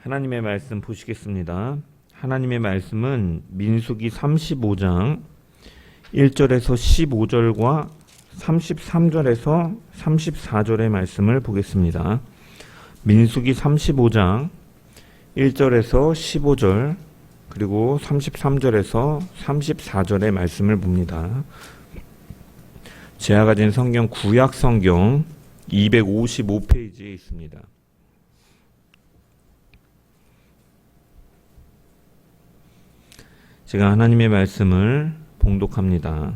하나님의 말씀 보시겠습니다. 하나님의 말씀은 민수기 35장 1절에서 15절과 33절에서 34절의 말씀을 보겠습니다. 민수기 35장 1절에서 15절 그리고 33절에서 34절의 말씀을 봅니다. 제가 가진 성경 구약 성경 255페이지에 있습니다. 제가 하나님의 말씀을 봉독합니다.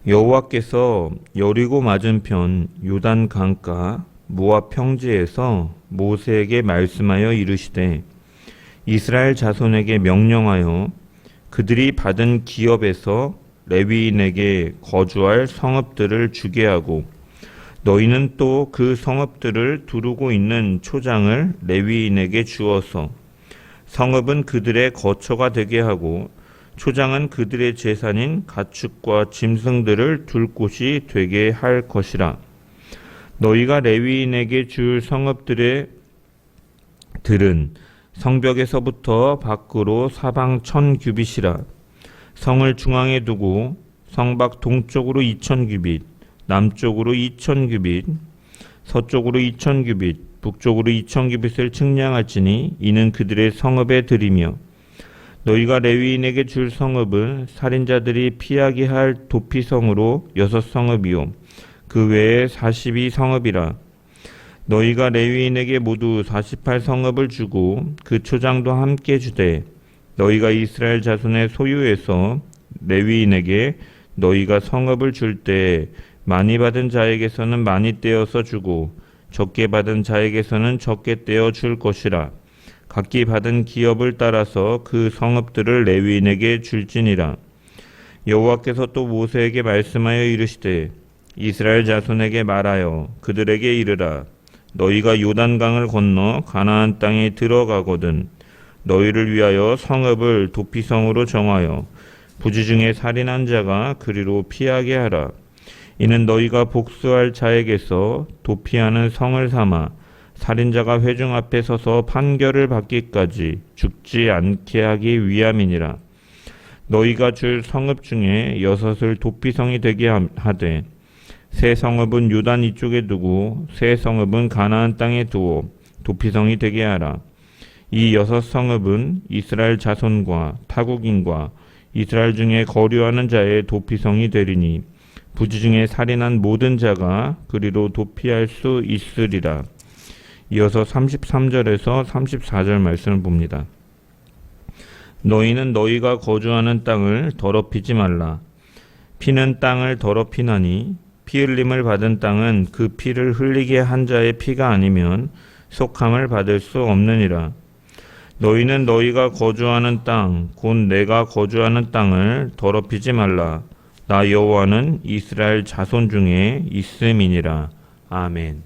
여호와께서 여리고 맞은편 요단 강가 모압 평지에서 모세에게 말씀하여 이르시되 이스라엘 자손에게 명령하여 그들이 받은 기업에서 레위인에게 거주할 성읍들을 주게 하고 너희는 또 그 성읍들을 두르고 있는 초장을 레위인에게 주어서 성읍은 그들의 거처가 되게 하고 초장은 그들의 재산인 가축과 짐승들을 둘 곳이 되게 할 것이라. 너희가 레위인에게 줄 성읍들의 들은 성벽에서부터 밖으로 사방 1000규빗이라. 성을 중앙에 두고 성밖 동쪽으로 2000규빗, 남쪽으로 2000규빗, 서쪽으로 2000규빗, 북쪽으로 2000규빗을 측량할지니 이는 그들의 성읍의 들이며 너희가 레위인에게 줄 성읍은 살인자들이 피하게 할 도피성으로 6성읍이요 그 외에 42성읍이라. 너희가 레위인에게 모두 48성읍을 주고 그 초장도 함께 주되 너희가 이스라엘 자손의 소유에서 레위인에게 너희가 성읍을 줄 때 많이 받은 자에게서는 많이 떼어서 주고 적게 받은 자에게서는 적게 떼어 줄 것이라. 각기 받은 기업을 따라서 그 성읍들을 레위인에게 줄지니라. 여호와께서 또 모세에게 말씀하여 이르시되 이스라엘 자손에게 말하여 그들에게 이르라. 너희가 요단강을 건너 가나안 땅에 들어가거든 너희를 위하여 성읍을 도피성으로 정하여 부지 중에 살인한 자가 그리로 피하게 하라. 이는 너희가 복수할 자에게서 도피하는 성을 삼아 살인자가 회중 앞에 서서 판결을 받기까지 죽지 않게 하기 위함이니라. 너희가 줄 성읍 중에 6을 도피성이 되게 하되 세 성읍은 요단 이쪽에 두고 세 성읍은 가나안 땅에 두어 도피성이 되게 하라. 이 6성읍은 이스라엘 자손과 타국인과 이스라엘 중에 거류하는 자의 도피성이 되리니 부지 중에 살인한 모든 자가 그리로 도피할 수 있으리라. 이어서 33절에서 34절 말씀을 봅니다. 너희는 너희가 거주하는 땅을 더럽히지 말라. 피는 땅을 더럽히나니 피 흘림을 받은 땅은 그 피를 흘리게 한 자의 피가 아니면 속함을 받을 수 없느니라. 너희는 너희가 거주하는 땅, 곧 내가 거주하는 땅을 더럽히지 말라. 나 여호와는 이스라엘 자손 중에 있음이니라. 아멘.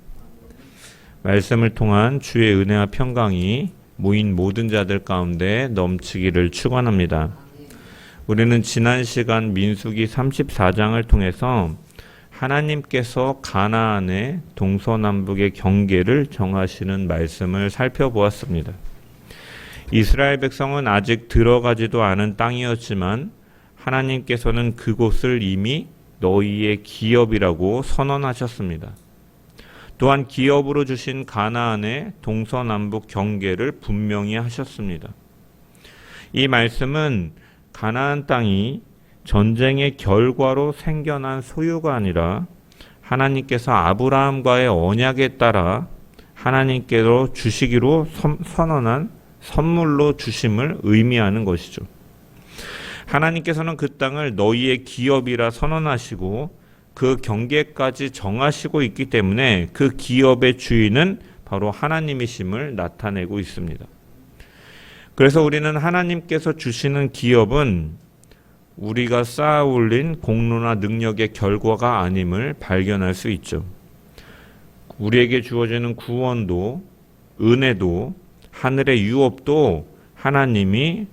말씀을 통한 주의 은혜와 평강이 모인 모든 자들 가운데 넘치기를 축원합니다. 우리는 지난 시간 민수기 34장을 통해서 하나님께서 가나안의 동서남북의 경계를 정하시는 말씀을 살펴보았습니다. 이스라엘 백성은 아직 들어가지도 않은 땅이었지만 하나님께서는 그곳을 이미 너희의 기업이라고 선언하셨습니다. 또한 기업으로 주신 가나안의 동서남북 경계를 분명히 하셨습니다. 이 말씀은 가나안 땅이 전쟁의 결과로 생겨난 소유가 아니라 하나님께서 아브라함과의 언약에 따라 하나님께로 주시기로 선언한 선물로 주심을 의미하는 것이죠. 하나님께서는 그 땅을 너희의 기업이라 선언하시고 그 경계까지 정하시고 있기 때문에 그 기업의 주인은 바로 하나님이심을 나타내고 있습니다. 그래서 우리는 하나님께서 주시는 기업은 우리가 쌓아 올린 공로나 능력의 결과가 아님을 발견할 수 있죠. 우리에게 주어지는 구원도 은혜도 하늘의 유업도 하나님이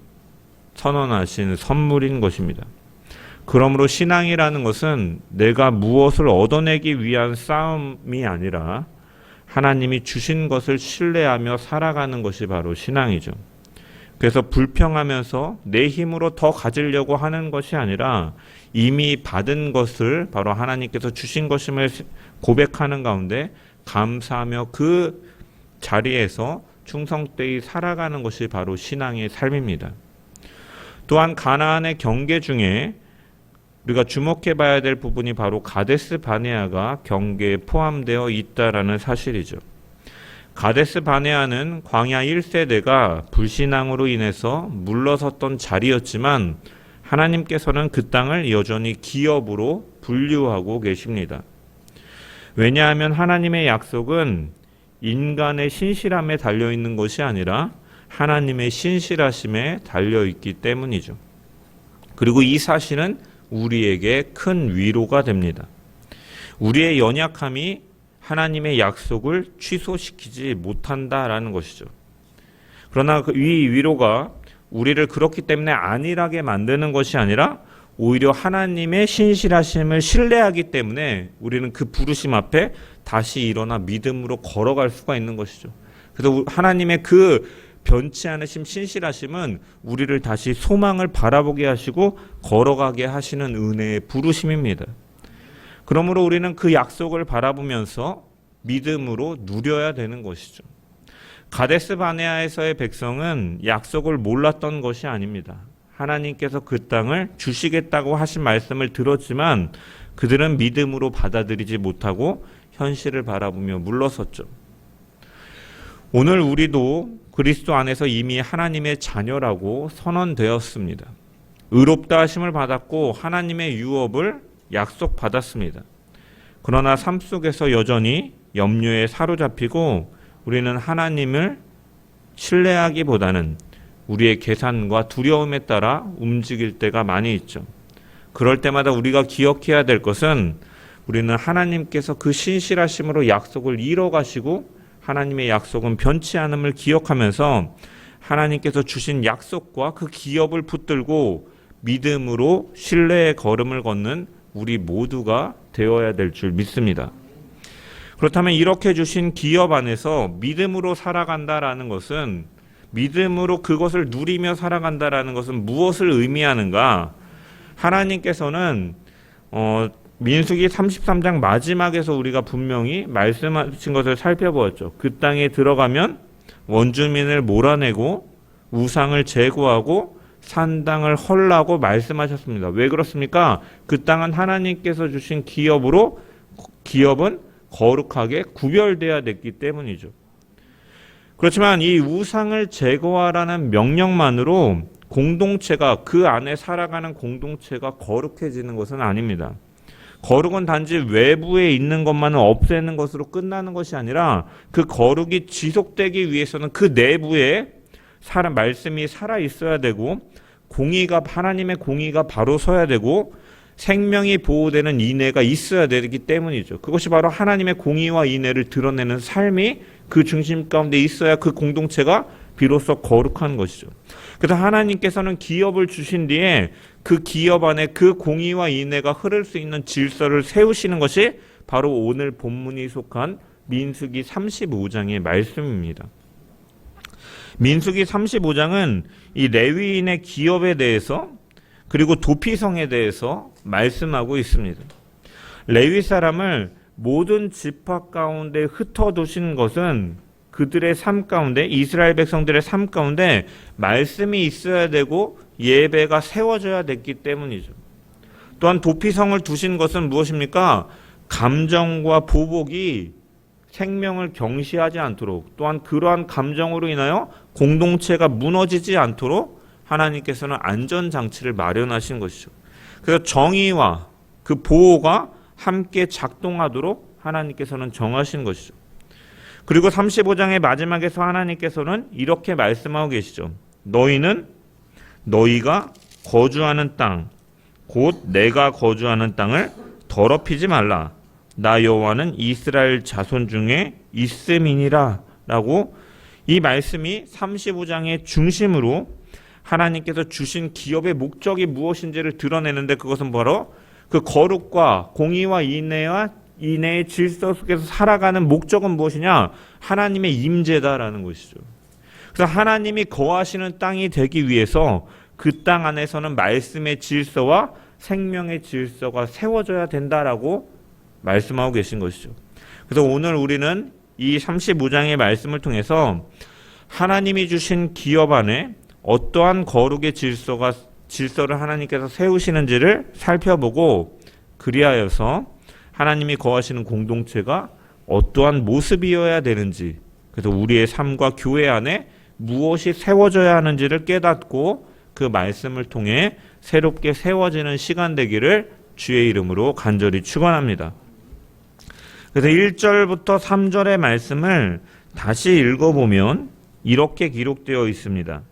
선언하신 선물인 것입니다. 그러므로 신앙이라는 것은 내가 무엇을 얻어내기 위한 싸움이 아니라 하나님이 주신 것을 신뢰하며 살아가는 것이 바로 신앙이죠. 그래서 불평하면서 내 힘으로 더 가지려고 하는 것이 아니라 이미 받은 것을 바로 하나님께서 주신 것임을 고백하는 가운데 감사하며 그 자리에서 충성되이 살아가는 것이 바로 신앙의 삶입니다. 또한 가나안의 경계 중에 우리가 주목해 봐야 될 부분이 바로 가데스 바네아가 경계에 포함되어 있다라는 사실이죠. 가데스 바네아는 광야 1세대가 불신앙으로 인해서 물러섰던 자리였지만 하나님께서는 그 땅을 여전히 기업으로 분류하고 계십니다. 왜냐하면 하나님의 약속은 인간의 신실함에 달려있는 것이 아니라 하나님의 신실하심에 달려있기 때문이죠. 그리고 이 사실은 우리에게 큰 위로가 됩니다. 우리의 연약함이 하나님의 약속을 취소시키지 못한다라는 것이죠. 그러나 이 위로가 우리를 그렇기 때문에 안일하게 만드는 것이 아니라 오히려 하나님의 신실하심을 신뢰하기 때문에 우리는 그 부르심 앞에 다시 일어나 믿음으로 걸어갈 수가 있는 것이죠. 그래서 하나님의 그 변치 않으심 신실하심은 우리를 다시 소망을 바라보게 하시고 걸어가게 하시는 은혜의 부르심입니다. 그러므로 우리는 그 약속을 바라보면서 믿음으로 누려야 되는 것이죠. 가데스 바네아에서의 백성은 약속을 몰랐던 것이 아닙니다. 하나님께서 그 땅을 주시겠다고 하신 말씀을 들었지만 그들은 믿음으로 받아들이지 못하고 현실을 바라보며 물러섰죠. 오늘 우리도 그리스도 안에서 이미 하나님의 자녀라고 선언되었습니다. 의롭다 하심을 받았고 하나님의 유업을 약속받았습니다. 그러나 삶 속에서 여전히 염려에 사로잡히고 우리는 하나님을 신뢰하기보다는 우리의 계산과 두려움에 따라 움직일 때가 많이 있죠. 그럴 때마다 우리가 기억해야 될 것은 우리는 하나님께서 그 신실하심으로 약속을 이뤄가시고 하나님의 약속은 변치 않음을 기억하면서 하나님께서 주신 약속과 그 기업을 붙들고 믿음으로 신뢰의 걸음을 걷는 우리 모두가 되어야 될 줄 믿습니다. 그렇다면 이렇게 주신 기업 안에서 믿음으로 살아간다라는 것은 믿음으로 그것을 누리며 살아간다라는 것은 무엇을 의미하는가? 하나님께서는 민수기 33장 마지막에서 우리가 분명히 말씀하신 것을 살펴보았죠. 그 땅에 들어가면 원주민을 몰아내고 우상을 제거하고 산당을 헐라고 말씀하셨습니다. 왜 그렇습니까? 그 땅은 하나님께서 주신 기업으로 기업은 거룩하게 구별되어야 됐기 때문이죠. 그렇지만 이 우상을 제거하라는 명령만으로 공동체가 그 안에 살아가는 공동체가 거룩해지는 것은 아닙니다. 거룩은 단지 외부에 있는 것만을 없애는 것으로 끝나는 것이 아니라 그 거룩이 지속되기 위해서는 그 내부에 말씀이 살아 있어야 되고 하나님의 공의가 바로 서야 되고 생명이 보호되는 인애가 있어야 되기 때문이죠. 그것이 바로 하나님의 공의와 인애를 드러내는 삶이 그 중심 가운데 있어야 그 공동체가 비로소 거룩한 것이죠. 그래서 하나님께서는 기업을 주신 뒤에 그 기업 안에 그 공의와 인애가 흐를 수 있는 질서를 세우시는 것이 바로 오늘 본문이 속한 민수기 35장의 말씀입니다. 민수기 35장은 이 레위인의 기업에 대해서 그리고 도피성에 대해서 말씀하고 있습니다. 레위 사람을 모든 지파 가운데 흩어두신 것은 그들의 삶 가운데 이스라엘 백성들의 삶 가운데 말씀이 있어야 되고 예배가 세워져야 됐기 때문이죠. 또한 도피성을 두신 것은 무엇입니까? 감정과 보복이 생명을 경시하지 않도록 또한 그러한 감정으로 인하여 공동체가 무너지지 않도록 하나님께서는 안전장치를 마련하신 것이죠. 그래서 정의와 그 보호가 함께 작동하도록 하나님께서는 정하신 것이죠. 그리고 35장의 마지막에서 하나님께서는 이렇게 말씀하고 계시죠. 너희는 너희가 거주하는 땅, 곧 내가 거주하는 땅을 더럽히지 말라. 나 여호와는 이스라엘 자손 중에 있음이니라 라고 이 말씀이 35장의 중심으로 하나님께서 주신 기업의 목적이 무엇인지를 드러내는데 그것은 바로 그 거룩과 공의와 인애와 이내의 질서 속에서 살아가는 목적은 무엇이냐? 하나님의 임재다라는 것이죠. 그래서 하나님이 거하시는 땅이 되기 위해서 그 땅 안에서는 말씀의 질서와 생명의 질서가 세워져야 된다라고 말씀하고 계신 것이죠. 그래서 오늘 우리는 이 35장의 말씀을 통해서 하나님이 주신 기업 안에 어떠한 거룩의 질서를 하나님께서 세우시는지를 살펴보고, 그리하여서 하나님이 거하시는 공동체가 어떠한 모습이어야 되는지, 그래서 우리의 삶과 교회 안에 무엇이 세워져야 하는지를 깨닫고 그 말씀을 통해 새롭게 세워지는 시간 되기를 주의 이름으로 간절히 축원합니다. 그래서 1절부터 3절의 말씀을 다시 읽어보면 이렇게 기록되어 있습니다.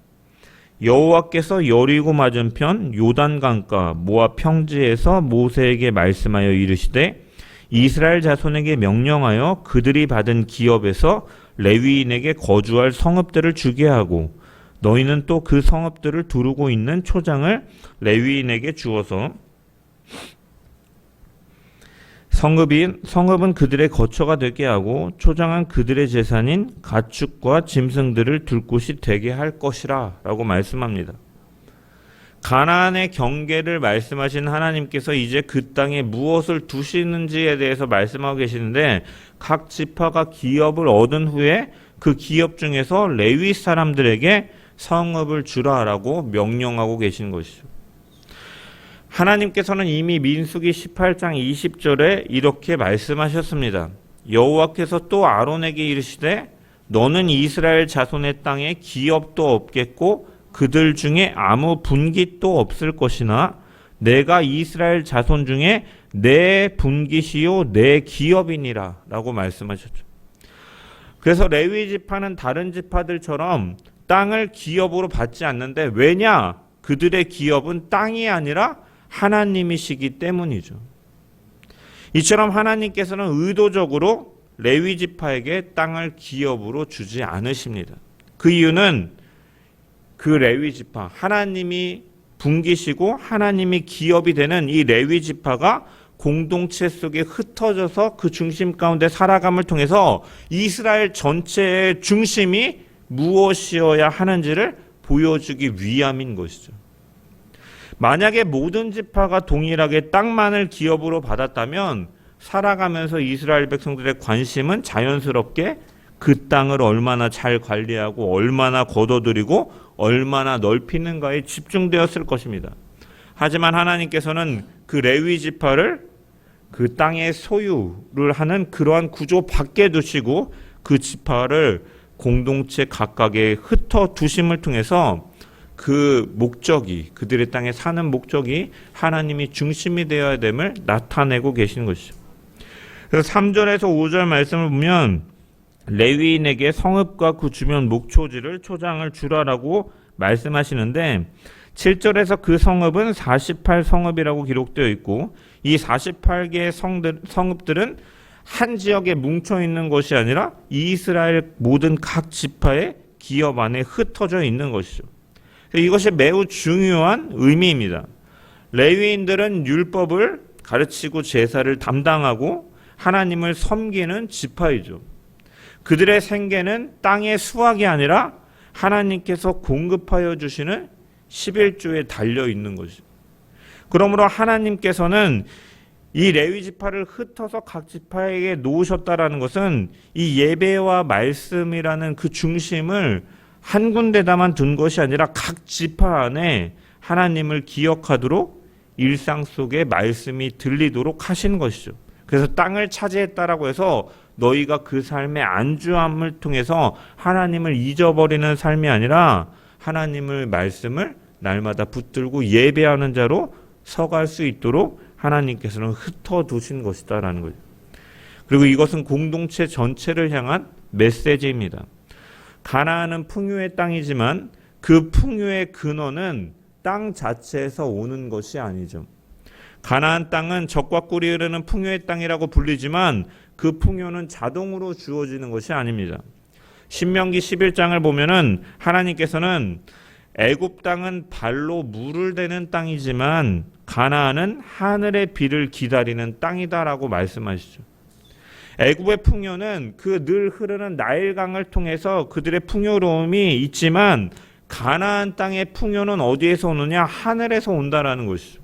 여호와께서 여리고 맞은편 요단강가 모압 평지에서 모세에게 말씀하여 이르시되 이스라엘 자손에게 명령하여 그들이 받은 기업에서 레위인에게 거주할 성읍들을 주게 하고 너희는 또 그 성읍들을 두르고 있는 초장을 레위인에게 주어서 성읍은 그들의 거처가 되게 하고 초장은 그들의 재산인 가축과 짐승들을 둘 곳이 되게 할 것이라 라고 말씀합니다. 가나안의 경계를 말씀하신 하나님께서 이제 그 땅에 무엇을 두시는지에 대해서 말씀하고 계시는데, 각 지파가 기업을 얻은 후에 그 기업 중에서 레위 사람들에게 성읍을 주라라고 명령하고 계신 것이죠. 하나님께서는 이미 민수기 18장 20절에 이렇게 말씀하셨습니다. 여호와께서 또 아론에게 이르시되 너는 이스라엘 자손의 땅에 기업도 없겠고 그들 중에 아무 분깃도 없을 것이나 내가 이스라엘 자손 중에 내 분깃이요 내 기업이니라 라고 말씀하셨죠. 그래서 레위 지파는 다른 지파들처럼 땅을 기업으로 받지 않는데, 왜냐? 그들의 기업은 땅이 아니라 하나님이시기 때문이죠. 이처럼 하나님께서는 의도적으로 레위 지파에게 땅을 기업으로 주지 않으십니다. 그 이유는 그 레위 지파, 하나님이 분깃이고 하나님이 기업이 되는 이 레위 지파가 공동체 속에 흩어져서 그 중심 가운데 살아감을 통해서 이스라엘 전체의 중심이 무엇이어야 하는지를 보여주기 위함인 것이죠. 만약에 모든 지파가 동일하게 땅만을 기업으로 받았다면 살아가면서 이스라엘 백성들의 관심은 자연스럽게 그 땅을 얼마나 잘 관리하고 얼마나 거둬들이고 얼마나 넓히는가에 집중되었을 것입니다. 하지만 하나님께서는 그 레위 지파를 그 땅의 소유를 하는 그러한 구조 밖에 두시고 그 지파를 공동체 각각에 흩어 두심을 통해서 그 목적이, 그들의 땅에 사는 목적이 하나님이 중심이 되어야 됨을 나타내고 계시는 것이죠. 그래서 3절에서 5절 말씀을 보면 레위인에게 성읍과 그 주변 목초지를 초장을 주라라고 말씀하시는데, 7절에서 그 성읍은 48성읍이라고 기록되어 있고, 이 48개의 성읍들은 한 지역에 뭉쳐 있는 것이 아니라 이스라엘 모든 각 지파의 기업 안에 흩어져 있는 것이죠. 이것이 매우 중요한 의미입니다. 레위인들은 율법을 가르치고 제사를 담당하고 하나님을 섬기는 지파이죠. 그들의 생계는 땅의 수확이 아니라 하나님께서 공급하여 주시는 11조에 달려 있는 것이죠. 그러므로 하나님께서는 이 레위 지파를 흩어서 각 지파에게 놓으셨다라는 것은 이 예배와 말씀이라는 그 중심을 한 군데다만 둔 것이 아니라 각 지파 안에 하나님을 기억하도록 일상 속에 말씀이 들리도록 하신 것이죠. 그래서 땅을 차지했다라고 해서 너희가 그 삶의 안주함을 통해서 하나님을 잊어버리는 삶이 아니라 하나님을 말씀을 날마다 붙들고 예배하는 자로 서갈 수 있도록 하나님께서는 흩어두신 것이다라는 거죠. 그리고 이것은 공동체 전체를 향한 메시지입니다. 가나안은 풍요의 땅이지만 그 풍요의 근원은 땅 자체에서 오는 것이 아니죠. 가나안 땅은 젖과 꿀이 흐르는 풍요의 땅이라고 불리지만 그 풍요는 자동으로 주어지는 것이 아닙니다. 신명기 11장을 보면은 하나님께서는 애굽 땅은 발로 물을 대는 땅이지만 가나안은 하늘의 비를 기다리는 땅이다라고 말씀하시죠. 애굽의 풍요는 그 늘 흐르는 나일강을 통해서 그들의 풍요로움이 있지만 가나안 땅의 풍요는 어디에서 오느냐? 하늘에서 온다라는 것이죠.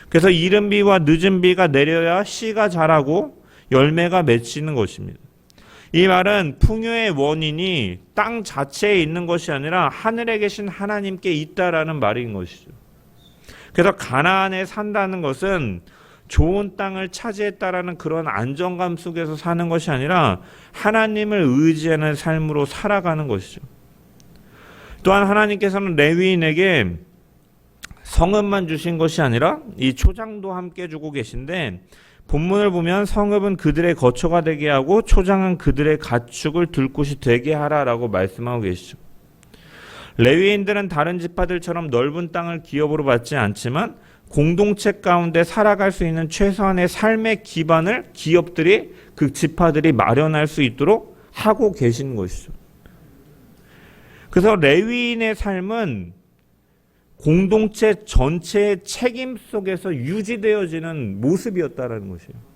그래서 이른 비와 늦은 비가 내려야 씨가 자라고 열매가 맺히는 것입니다. 이 말은 풍요의 원인이 땅 자체에 있는 것이 아니라 하늘에 계신 하나님께 있다라는 말인 것이죠. 그래서 가나안에 산다는 것은 좋은 땅을 차지했다라는 그런 안정감 속에서 사는 것이 아니라 하나님을 의지하는 삶으로 살아가는 것이죠. 또한 하나님께서는 레위인에게 성읍만 주신 것이 아니라 이 초장도 함께 주고 계신데, 본문을 보면 성읍은 그들의 거처가 되게 하고 초장은 그들의 가축을 둘 곳이 되게 하라라고 말씀하고 계시죠. 레위인들은 다른 지파들처럼 넓은 땅을 기업으로 받지 않지만 공동체 가운데 살아갈 수 있는 최소한의 삶의 기반을 기업들이, 그 지파들이 마련할 수 있도록 하고 계신 것이죠. 그래서 레위인의 삶은 공동체 전체의 책임 속에서 유지되어지는 모습이었다라는 것이에요.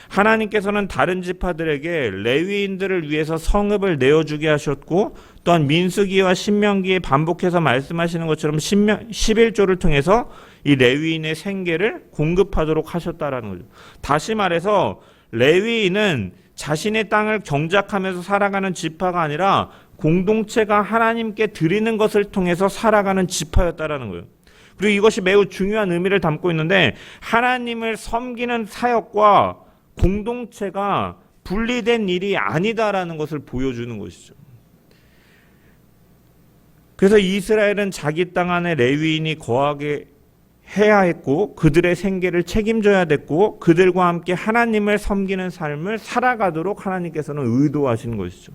하나님께서는 다른 지파들에게 레위인들을 위해서 성읍을 내어주게 하셨고, 또한 민수기와 신명기에 반복해서 말씀하시는 것처럼 11조를 통해서 이 레위인의 생계를 공급하도록 하셨다라는 거죠. 다시 말해서 레위인은 자신의 땅을 경작하면서 살아가는 지파가 아니라 공동체가 하나님께 드리는 것을 통해서 살아가는 지파였다라는 거예요. 그리고 이것이 매우 중요한 의미를 담고 있는데, 하나님을 섬기는 사역과 공동체가 분리된 일이 아니다라는 것을 보여주는 것이죠. 그래서 이스라엘은 자기 땅 안에 레위인이 거하게 해야 했고, 그들의 생계를 책임져야 됐고, 그들과 함께 하나님을 섬기는 삶을 살아가도록 하나님께서는 의도하신 것이죠.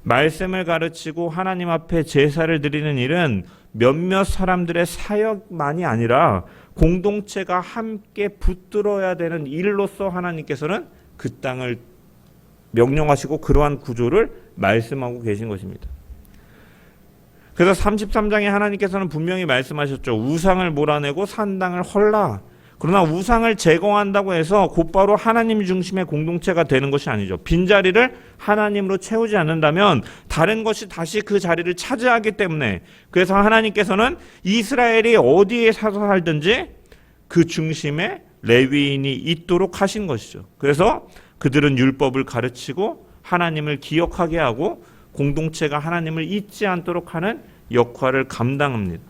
말씀을 가르치고 하나님 앞에 제사를 드리는 일은 몇몇 사람들의 사역만이 아니라 공동체가 함께 붙들어야 되는 일로서 하나님께서는 그 땅을 명령하시고 그러한 구조를 말씀하고 계신 것입니다. 그래서 33장에 하나님께서는 분명히 말씀하셨죠. 우상을 몰아내고 산 땅을 헐라. 그러나 우상을 제거한다고 해서 곧바로 하나님 중심의 공동체가 되는 것이 아니죠. 빈자리를 하나님으로 채우지 않는다면 다른 것이 다시 그 자리를 차지하기 때문에, 그래서 하나님께서는 이스라엘이 어디에 사서 살든지 그 중심에 레위인이 있도록 하신 것이죠. 그래서 그들은 율법을 가르치고 하나님을 기억하게 하고 공동체가 하나님을 잊지 않도록 하는 역할을 감당합니다.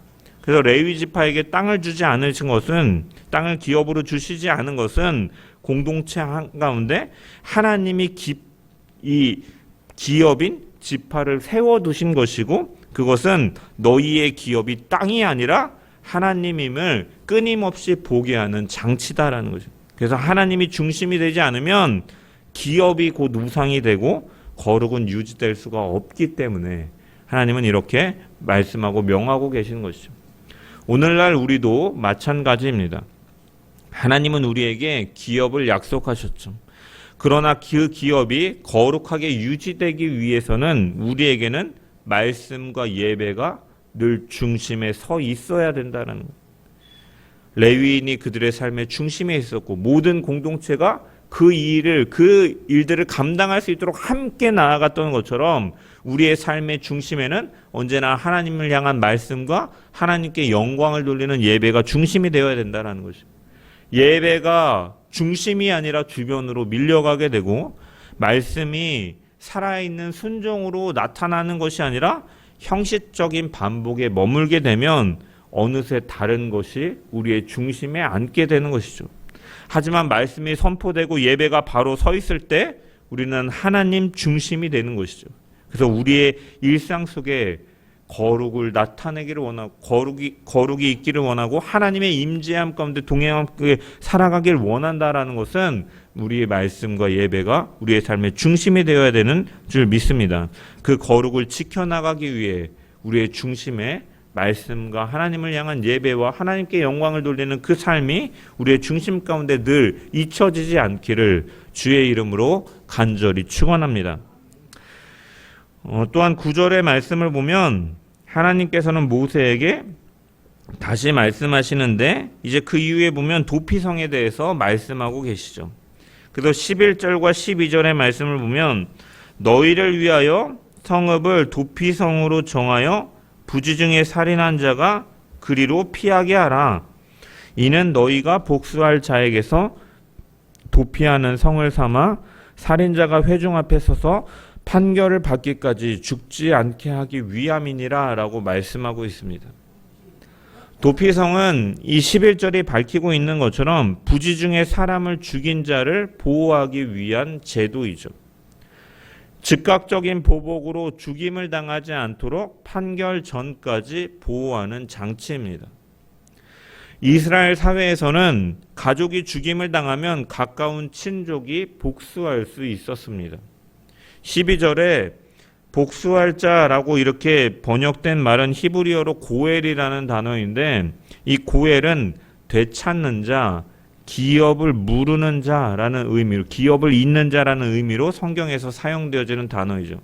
그래서 레위 지파에게 땅을 주지 않으신 것은, 땅을 기업으로 주시지 않은 것은 공동체 한가운데 하나님이 이 기업인 지파를 세워두신 것이고, 그것은 너희의 기업이 땅이 아니라 하나님임을 끊임없이 보게 하는 장치다라는 거죠. 그래서 하나님이 중심이 되지 않으면 기업이 곧 우상이 되고 거룩은 유지될 수가 없기 때문에 하나님은 이렇게 말씀하고 명하고 계시는 것이죠. 오늘날 우리도 마찬가지입니다. 하나님은 우리에게 기업을 약속하셨죠. 그러나 그 기업이 거룩하게 유지되기 위해서는 우리에게는 말씀과 예배가 늘 중심에 서 있어야 된다는 것. 레위인이 그들의 삶의 중심에 있었고 모든 공동체가 그 일들을 감당할 수 있도록 함께 나아갔던 것처럼 우리의 삶의 중심에는 언제나 하나님을 향한 말씀과 하나님께 영광을 돌리는 예배가 중심이 되어야 된다는 것입니다. 예배가 중심이 아니라 주변으로 밀려가게 되고, 말씀이 살아있는 순종으로 나타나는 것이 아니라 형식적인 반복에 머물게 되면 어느새 다른 것이 우리의 중심에 앉게 되는 것이죠. 하지만 말씀이 선포되고 예배가 바로 서 있을 때 우리는 하나님 중심이 되는 것이죠. 그래서 우리의 일상 속에 거룩을 나타내기를 원하고 거룩이 있기를 원하고 하나님의 임재함 가운데 동행함께 살아가길 원한다라는 것은 우리의 말씀과 예배가 우리의 삶의 중심이 되어야 되는 줄 믿습니다. 그 거룩을 지켜나가기 위해 우리의 중심에 말씀과 하나님을 향한 예배와 하나님께 영광을 돌리는 그 삶이 우리의 중심 가운데 늘 잊혀지지 않기를 주의 이름으로 간절히 축원합니다. 또한 9절의 말씀을 보면 하나님께서는 모세에게 다시 말씀하시는데, 이제 그 이후에 보면 도피성에 대해서 말씀하고 계시죠. 그래서 11절과 12절의 말씀을 보면 너희를 위하여 성읍을 도피성으로 정하여 부지 중에 살인한 자가 그리로 피하게 하라. 이는 너희가 복수할 자에게서 도피하는 성을 삼아 살인자가 회중 앞에 서서 판결을 받기까지 죽지 않게 하기 위함이니라 라고 말씀하고 있습니다. 도피성은 이 11절이 밝히고 있는 것처럼 부지 중에 사람을 죽인 자를 보호하기 위한 제도이죠. 즉각적인 보복으로 죽임을 당하지 않도록 판결 전까지 보호하는 장치입니다. 이스라엘 사회에서는 가족이 죽임을 당하면 가까운 친족이 복수할 수 있었습니다. 12절에 복수할 자라고 이렇게 번역된 말은 히브리어로 고엘이라는 단어인데 이 고엘은 되찾는 자, 기업을 무르는 자라는 의미로, 기업을 잇는 자라는 의미로 성경에서 사용되어지는 단어이죠.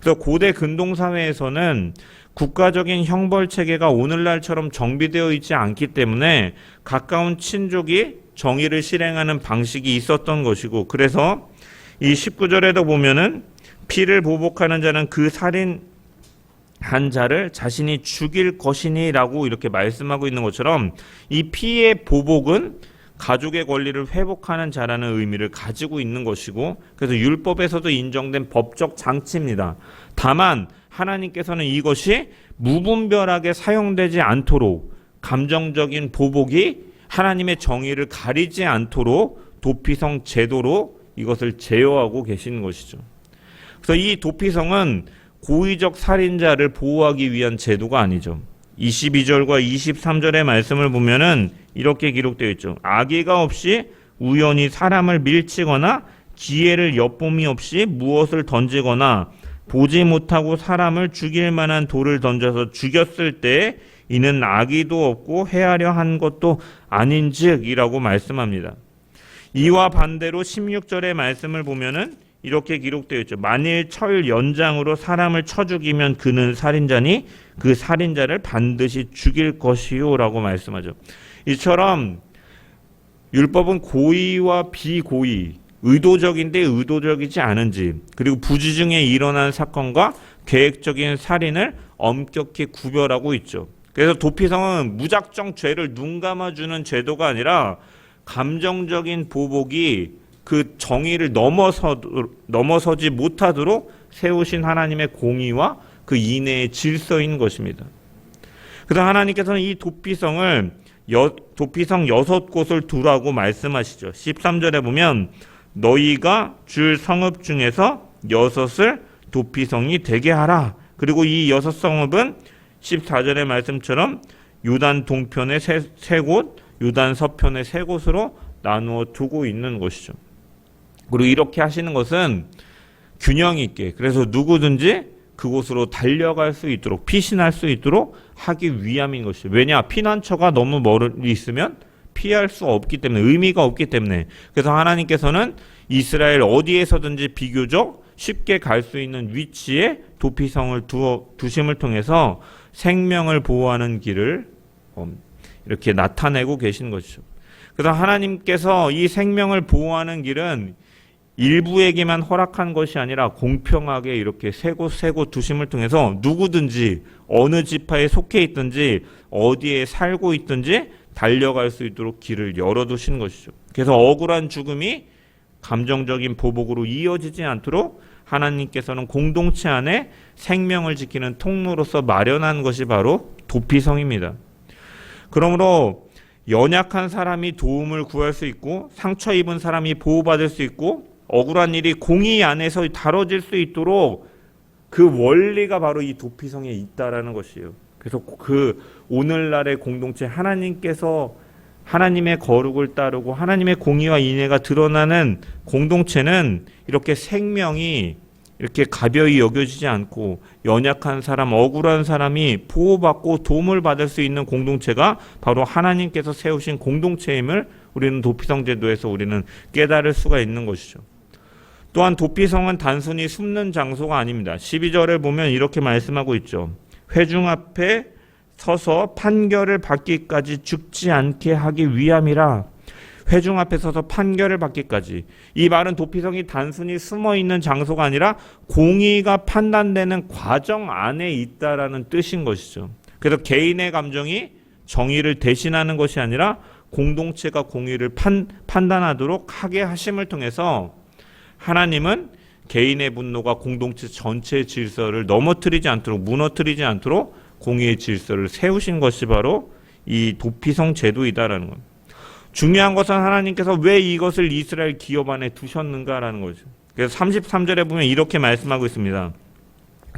그래서 고대 근동사회에서는 국가적인 형벌 체계가 오늘날처럼 정비되어 있지 않기 때문에 가까운 친족이 정의를 실행하는 방식이 있었던 것이고, 그래서 이 19절에도 보면은 피를 보복하는 자는 그 살인한 자를 자신이 죽일 것이니라고 이렇게 말씀하고 있는 것처럼 이 피의 보복은 가족의 권리를 회복하는 자라는 의미를 가지고 있는 것이고, 그래서 율법에서도 인정된 법적 장치입니다. 다만 하나님께서는 이것이 무분별하게 사용되지 않도록 감정적인 보복이 하나님의 정의를 가리지 않도록 도피성 제도로 이것을 제어하고 계시는 것이죠. 그래서 이 도피성은 고의적 살인자를 보호하기 위한 제도가 아니죠. 22절과 23절의 말씀을 보면은 이렇게 기록되어 있죠. 악의가 없이 우연히 사람을 밀치거나 기회를 엿봄이 없이 무엇을 던지거나 보지 못하고 사람을 죽일 만한 돌을 던져서 죽였을 때 이는 악의도 없고 해하려 한 것도 아닌즉이라고 말씀합니다. 이와 반대로 16절의 말씀을 보면은 이렇게 기록되어 있죠. 만일 철 연장으로 사람을 쳐 죽이면 그는 살인자니 그 살인자를 반드시 죽일 것이요 라고 말씀하죠. 이처럼 율법은 고의와 비고의, 의도적인데 의도적이지 않은지, 그리고 부지 중에 일어난 사건과 계획적인 살인을 엄격히 구별하고 있죠. 그래서 도피성은 무작정 죄를 눈감아주는 제도가 아니라 감정적인 보복이 그 정의를 넘어서지 못하도록 세우신 하나님의 공의와 그 인애의 질서인 것입니다. 그래서 하나님께서는 이 도피성 6곳을 두라고 말씀하시죠. 13절에 보면 너희가 줄 성읍 중에서 6을 도피성이 되게 하라. 그리고 이 6 성읍은 14절의 말씀처럼 요단 동편의 3곳, 요단 서편의 3곳으로 나누어 두고 있는 것이죠. 그리고 이렇게 하시는 것은 균형 있게, 그래서 누구든지 그곳으로 달려갈 수 있도록, 피신할 수 있도록 하기 위함인 것이죠. 왜냐? 피난처가 너무 멀리 있으면 피할 수 없기 때문에, 의미가 없기 때문에. 그래서 하나님께서는 이스라엘 어디에서든지 비교적 쉽게 갈 수 있는 위치에 도피성을 두심을 통해서 생명을 보호하는 길을 이렇게 나타내고 계신 것이죠. 그래서 하나님께서 이 생명을 보호하는 길은 일부에게만 허락한 것이 아니라 공평하게 이렇게 세 곳 두심을 통해서 누구든지 어느 지파에 속해 있든지 어디에 살고 있든지 달려갈 수 있도록 길을 열어두신 것이죠. 그래서 억울한 죽음이 감정적인 보복으로 이어지지 않도록 하나님께서는 공동체 안에 생명을 지키는 통로로서 마련한 것이 바로 도피성입니다. 그러므로 연약한 사람이 도움을 구할 수 있고 상처 입은 사람이 보호받을 수 있고 억울한 일이 공의 안에서 다뤄질 수 있도록 그 원리가 바로 이 도피성에 있다라는 것이에요. 그래서 그 오늘날의 공동체, 하나님께서 하나님의 거룩을 따르고 하나님의 공의와 인애가 드러나는 공동체는 이렇게 생명이 이렇게 가벼이 여겨지지 않고 연약한 사람, 억울한 사람이 보호받고 도움을 받을 수 있는 공동체가 바로 하나님께서 세우신 공동체임을 우리는 도피성 제도에서 우리는 깨달을 수가 있는 것이죠. 또한 도피성은 단순히 숨는 장소가 아닙니다. 12절을 보면 이렇게 말씀하고 있죠. 회중 앞에 서서 판결을 받기까지 죽지 않게 하기 위함이라. 회중 앞에 서서 판결을 받기까지. 이 말은 도피성이 단순히 숨어있는 장소가 아니라 공의가 판단되는 과정 안에 있다라는 뜻인 것이죠. 그래서 개인의 감정이 정의를 대신하는 것이 아니라 공동체가 공의를 판단하도록 하게 하심을 통해서 하나님은 개인의 분노가 공동체 전체의 질서를 넘어뜨리지 않도록, 무너뜨리지 않도록 공의의 질서를 세우신 것이 바로 이 도피성 제도이다라는 겁니다. 중요한 것은 하나님께서 왜 이것을 이스라엘 기업 안에 두셨는가라는 거죠. 그래서 33절에 보면 이렇게 말씀하고 있습니다.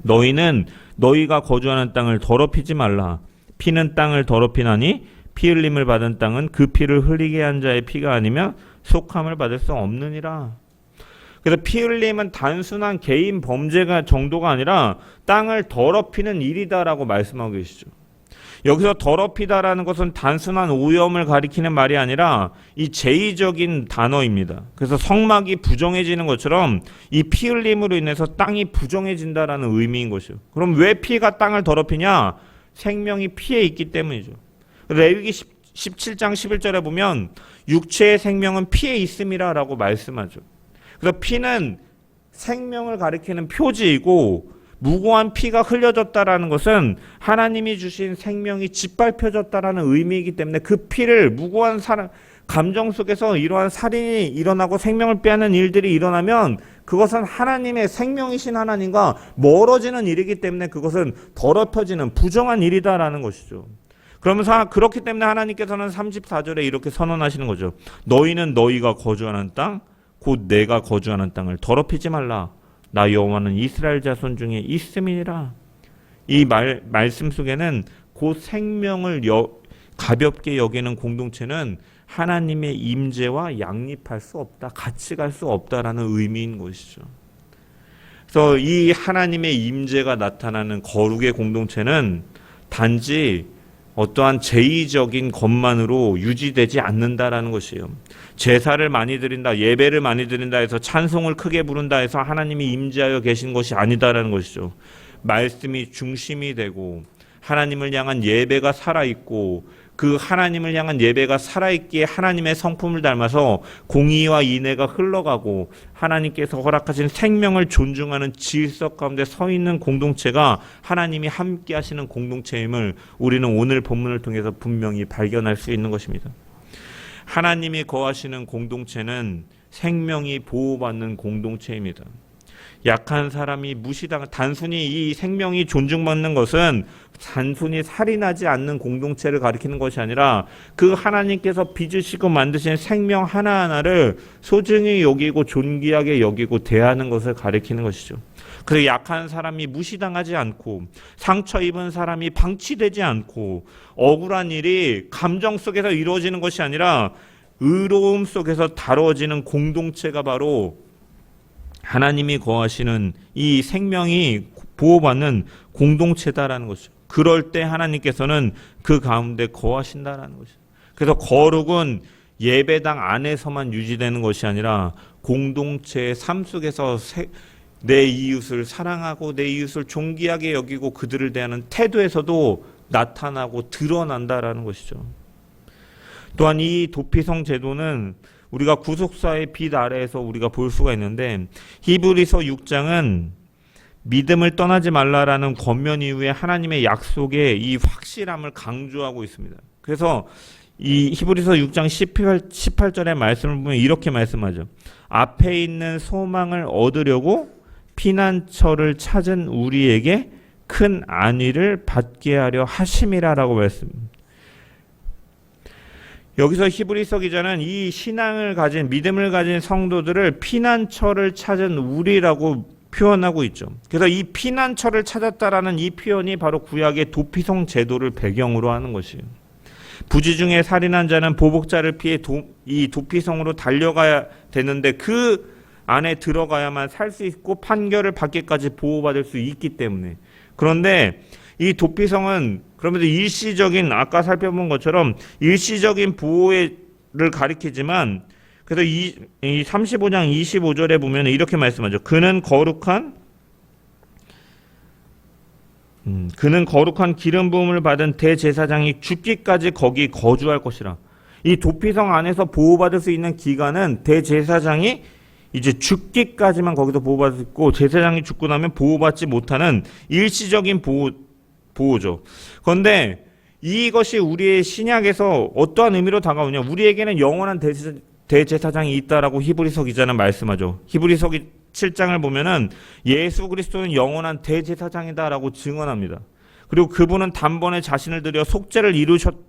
너희는 너희가 거주하는 땅을 더럽히지 말라. 피는 땅을 더럽히나니 피 흘림을 받은 땅은 그 피를 흘리게 한 자의 피가 아니면 속함을 받을 수 없느니라. 그래서 피 흘림은 단순한 개인 범죄가 정도가 아니라 땅을 더럽히는 일이다라고 말씀하고 계시죠. 여기서 더럽히다라는 것은 단순한 오염을 가리키는 말이 아니라 이 제의적인 단어입니다. 그래서 성막이 부정해지는 것처럼 이 피 흘림으로 인해서 땅이 부정해진다라는 의미인 것이죠. 그럼 왜 피가 땅을 더럽히냐? 생명이 피에 있기 때문이죠. 레위기 17장 11절에 보면 육체의 생명은 피에 있음이라 라고 말씀하죠. 그래서 피는 생명을 가리키는 표지이고 무고한 피가 흘려졌다라는 것은 하나님이 주신 생명이 짓밟혀졌다라는 의미이기 때문에 그 피를 무고한 사람 감정 속에서 이러한 살인이 일어나고 생명을 빼앗는 일들이 일어나면 그것은 하나님의 생명이신 하나님과 멀어지는 일이기 때문에 그것은 더럽혀지는 부정한 일이다라는 것이죠. 그러면서 그렇기 때문에 하나님께서는 34절에 이렇게 선언하시는 거죠. 너희는 너희가 거주하는 땅 곧 내가 거주하는 땅을 더럽히지 말라. 나 여호와는 이스라엘 자손 중에 있음이니라. 이 말씀 속에는 곧 생명을 가볍게 여기는 공동체는 하나님의 임재와 양립할 수 없다, 같이 갈 수 없다라는 의미인 것이죠. 그래서 이 하나님의 임재가 나타나는 거룩의 공동체는 단지 어떠한 제의적인 것만으로 유지되지 않는다라는 것이에요. 제사를 많이 드린다, 예배를 많이 드린다 해서 찬송을 크게 부른다 해서 하나님이 임재하여 계신 것이 아니다라는 것이죠. 말씀이 중심이 되고 하나님을 향한 예배가 살아있고 그 하나님을 향한 예배가 살아있기에 하나님의 성품을 닮아서 공의와 인애가 흘러가고 하나님께서 허락하신 생명을 존중하는 질서 가운데 서 있는 공동체가 하나님이 함께 하시는 공동체임을 우리는 오늘 본문을 통해서 분명히 발견할 수 있는 것입니다. 하나님이 거하시는 공동체는 생명이 보호받는 공동체입니다. 약한 사람이 단순히 이 생명이 존중받는 것은 단순히 살인하지 않는 공동체를 가리키는 것이 아니라 그 하나님께서 빚으시고 만드신 생명 하나하나를 소중히 여기고 존귀하게 여기고 대하는 것을 가리키는 것이죠. 그래서 약한 사람이 무시당하지 않고 상처 입은 사람이 방치되지 않고 억울한 일이 감정 속에서 이루어지는 것이 아니라 의로움 속에서 다뤄지는 공동체가 바로 하나님이 거하시는 이 생명이 보호받는 공동체다라는 것이죠. 그럴 때 하나님께서는 그 가운데 거하신다라는 것이죠. 그래서 거룩은 예배당 안에서만 유지되는 것이 아니라 공동체의 삶 속에서 내 이웃을 사랑하고 내 이웃을 존귀하게 여기고 그들을 대하는 태도에서도 나타나고 드러난다라는 것이죠. 또한 이 도피성 제도는 우리가 구속사의 빛 아래에서 우리가 볼 수가 있는데 히브리서 6장은 믿음을 떠나지 말라라는 권면 이후에 하나님의 약속의 이 확실함을 강조하고 있습니다. 그래서 이 히브리서 6장 18절의 말씀을 보면 이렇게 말씀하죠. 앞에 있는 소망을 얻으려고 피난처를 찾은 우리에게 큰 안위를 받게 하려 하심이라라고 말씀합니다. 여기서 히브리서 기자는 이 신앙을 가진 믿음을 가진 성도들을 피난처를 찾은 우리라고 표현하고 있죠. 그래서 이 피난처를 찾았다라는 이 표현이 바로 구약의 도피성 제도를 배경으로 하는 것이에요. 부지 중에 살인한 자는 보복자를 피해 이 도피성으로 달려가야 되는데 그 안에 들어가야만 살 수 있고 판결을 받기까지 보호받을 수 있기 때문에. 그런데 이 도피성은 그러면서 일시적인 아까 살펴본 것처럼 일시적인 보호를 가리키지만 그래서 이 35장 25절에 보면 이렇게 말씀하죠. 그는 거룩한 기름 부음을 받은 대제사장이 죽기까지 거기 거주할 것이라. 이 도피성 안에서 보호받을 수 있는 기간은 대제사장이 이제 죽기까지만 거기서 보호받을 수 있고, 제사장이 죽고 나면 보호받지 못하는 일시적인 보호죠. 그런데 이것이 우리의 신약에서 어떠한 의미로 다가오냐? 우리에게는 영원한 대제사장이 있다라고 히브리서 기자는 말씀하죠. 히브리서 7장을 보면은 예수 그리스도는 영원한 대제사장이다라고 증언합니다. 그리고 그분은 단번에 자신을 들여 속죄를 이루셨고,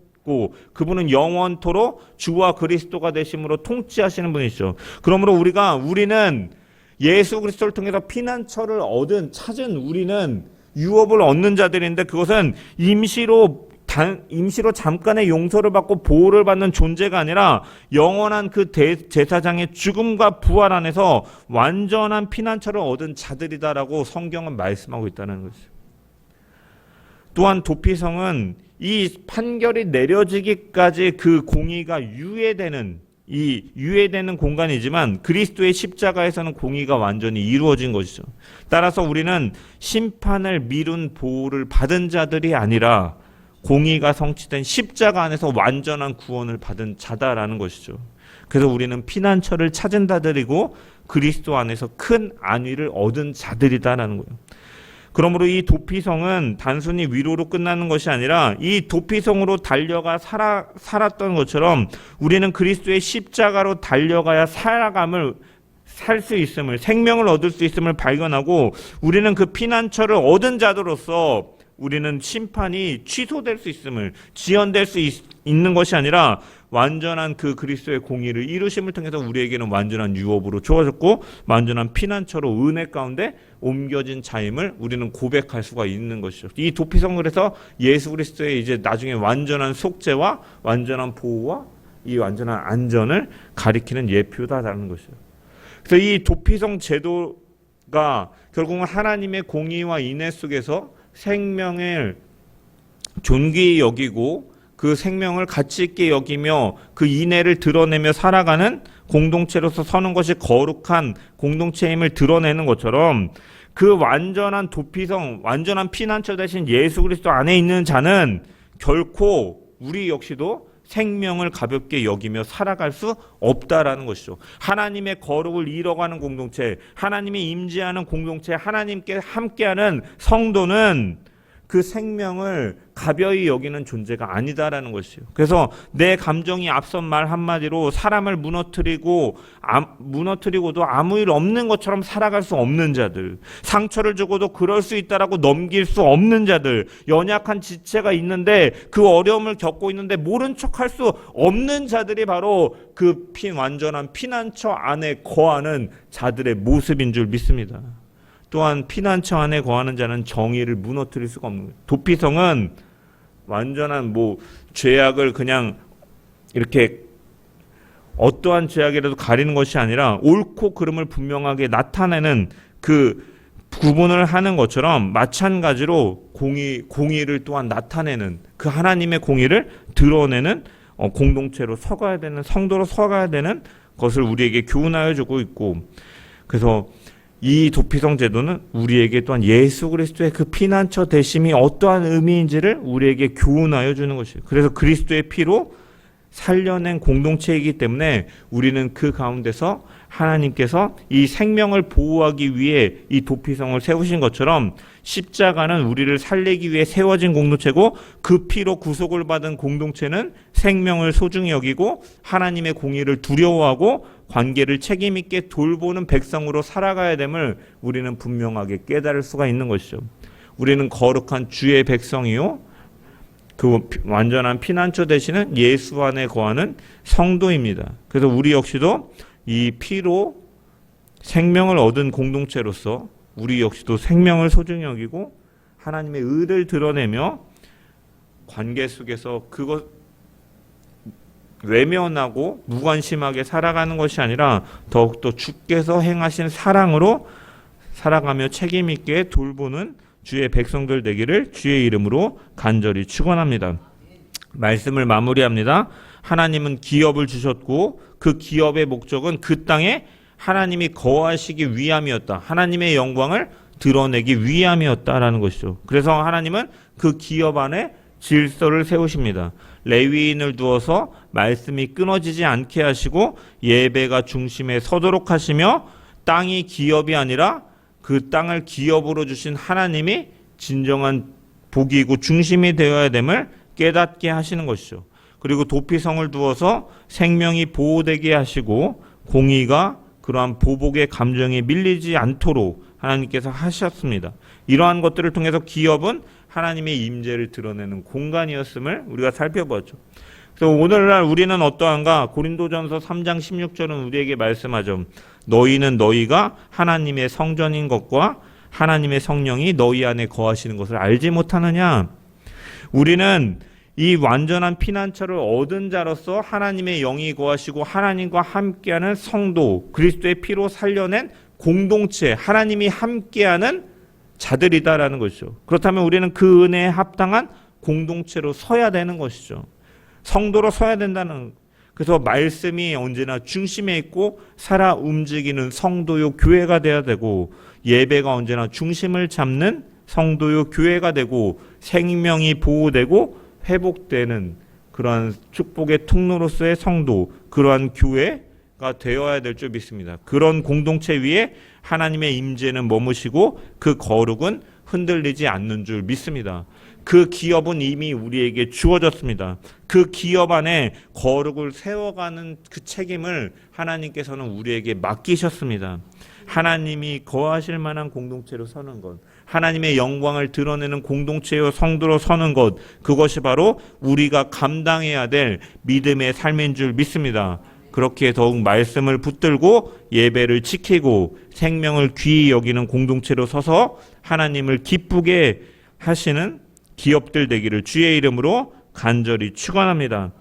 그분은 영원토록 주와 그리스도가 되심으로 통치하시는 분이시죠. 그러므로 우리는 예수 그리스도를 통해서 피난처를 찾은 우리는 유업을 얻는 자들인데, 그것은 임시로 잠깐의 용서를 받고 보호를 받는 존재가 아니라 영원한 그 대제사장의 죽음과 부활 안에서 완전한 피난처를 얻은 자들이다라고 성경은 말씀하고 있다는 것이죠. 또한 도피성은 이 판결이 내려지기까지 그 공의가 유예되는 공간이지만, 그리스도의 십자가에서는 공의가 완전히 이루어진 것이죠. 따라서 우리는 심판을 미룬 보호를 받은 자들이 아니라 공의가 성취된 십자가 안에서 완전한 구원을 받은 자다라는 것이죠. 그래서 우리는 피난처를 찾은 자들이고 그리스도 안에서 큰 안위를 얻은 자들이다라는 거예요. 그러므로 이 도피성은 단순히 위로로 끝나는 것이 아니라, 이 도피성으로 달려가 살았던 것처럼 우리는 그리스도의 십자가로 달려가야 살 수 있음을, 생명을 얻을 수 있음을 발견하고, 우리는 그 피난처를 얻은 자들로서 우리는 심판이 취소될 수 있음을, 지연될 수 있는 것이 아니라 완전한 그 그리스도의 공의를 이루심을 통해서 우리에게는 완전한 유업으로 주어졌고, 완전한 피난처로 은혜 가운데 옮겨진 자임을 우리는 고백할 수가 있는 것이죠. 이 도피성을 해서 예수 그리스도의 이제 나중에 완전한 속죄와 완전한 보호와 이 완전한 안전을 가리키는 예표다라는 것이죠. 그래서 이 도피성 제도가 결국은 하나님의 공의와 인애 속에서 생명을 존귀히 여기고 그 생명을 가치 있게 여기며 그 인애를 드러내며 살아가는 공동체로서 서는 것이 거룩한 공동체임을 드러내는 것처럼, 그 완전한 도피성, 완전한 피난처 대신 예수 그리스도 안에 있는 자는 결코 우리 역시도 생명을 가볍게 여기며 살아갈 수 없다라는 것이죠. 하나님의 거룩을 이뤄가는 공동체, 하나님이 임재하는 공동체, 하나님께 함께하는 성도는 그 생명을 가벼이 여기는 존재가 아니다라는 것이에요. 그래서 내 감정이 앞선 말 한마디로 사람을 무너뜨리고도 아무 일 없는 것처럼 살아갈 수 없는 자들, 상처를 주고도 그럴 수 있다라고 넘길 수 없는 자들, 연약한 지체가 있는데 그 어려움을 겪고 있는데 모른 척할 수 없는 자들이 바로 그 완전한 피난처 안에 거하는 자들의 모습인 줄 믿습니다. 또한 피난처 안에 거하는 자는 정의를 무너뜨릴 수가 없는 거예요. 도피성은 완전한 죄악을 그냥 이렇게 어떠한 죄악이라도 가리는 것이 아니라 옳고 그름을 분명하게 나타내는 그 구분을 하는 것처럼, 마찬가지로 공의를 또한 나타내는, 그 하나님의 공의를 드러내는 공동체로 서가야 되는, 성도로 서가야 되는 것을 우리에게 교훈하여 주고 있고, 그래서 이 도피성 제도는 우리에게 또한 예수 그리스도의 그 피난처 되심이 어떠한 의미인지를 우리에게 교훈하여 주는 것이에요. 그래서 그리스도의 피로 살려낸 공동체이기 때문에 우리는 그 가운데서 하나님께서 이 생명을 보호하기 위해 이 도피성을 세우신 것처럼, 십자가는 우리를 살리기 위해 세워진 공동체고, 그 피로 구속을 받은 공동체는 생명을 소중히 여기고 하나님의 공의를 두려워하고 관계를 책임 있게 돌보는 백성으로 살아가야 됨을 우리는 분명하게 깨달을 수가 있는 것이죠. 우리는 거룩한 주의 백성이요, 그 완전한 피난처 되시는 예수 안에 거하는 성도입니다. 그래서 우리 역시도 이 피로 생명을 얻은 공동체로서 우리 역시도 생명을 소중히 여기고 하나님의 의를 드러내며 관계 속에서 그것 외면하고 무관심하게 살아가는 것이 아니라 더욱더 주께서 행하신 사랑으로 살아가며 책임 있게 돌보는 주의 백성들 되기를 주의 이름으로 간절히 축원합니다. 말씀을 마무리합니다. 하나님은 기업을 주셨고 그 기업의 목적은 그 땅에 하나님이 거하시기 위함이었다. 하나님의 영광을 드러내기 위함이었다라는 것이죠. 그래서 하나님은 그 기업 안에 질서를 세우십니다. 레위인을 두어서 말씀이 끊어지지 않게 하시고 예배가 중심에 서도록 하시며 땅이 기업이 아니라 그 땅을 기업으로 주신 하나님이 진정한 복이고 중심이 되어야 됨을 깨닫게 하시는 것이죠. 그리고 도피성을 두어서 생명이 보호되게 하시고 공의가 그러한 보복의 감정에 밀리지 않도록 하나님께서 하셨습니다. 이러한 것들을 통해서 기업은 하나님의 임재를 드러내는 공간이었음을 우리가 살펴보았죠. 그래서 오늘날 우리는 어떠한가? 고린도전서 3장 16절은 우리에게 말씀하죠. 너희는 너희가 하나님의 성전인 것과 하나님의 성령이 너희 안에 거하시는 것을 알지 못하느냐? 우리는 이 완전한 피난처를 얻은 자로서 하나님의 영이 거하시고 하나님과 함께하는 성도, 그리스도의 피로 살려낸 공동체, 하나님이 함께하는 자들이다라는 것이죠. 그렇다면 우리는 그 은혜에 합당한 공동체로 서야 되는 것이죠. 성도로 서야 된다는. 그래서 말씀이 언제나 중심에 있고 살아 움직이는 성도요 교회가 되어야 되고, 예배가 언제나 중심을 잡는 성도요 교회가 되고, 생명이 보호되고 회복되는 그러한 축복의 통로로서의 성도, 그러한 교회가 되어야 될 줄 믿습니다. 그런 공동체 위에 하나님의 임재는 머무시고 그 거룩은 흔들리지 않는 줄 믿습니다. 그 기업은 이미 우리에게 주어졌습니다. 그 기업 안에 거룩을 세워가는 그 책임을 하나님께서는 우리에게 맡기셨습니다. 하나님이 거하실 만한 공동체로 서는 것, 하나님의 영광을 드러내는 공동체요 성도로 서는 것, 그것이 바로 우리가 감당해야 될 믿음의 삶인 줄 믿습니다. 그렇게 더욱 말씀을 붙들고 예배를 지키고 생명을 귀히 여기는 공동체로 서서 하나님을 기쁘게 하시는 기업들 되기를 주의 이름으로 간절히 축원합니다.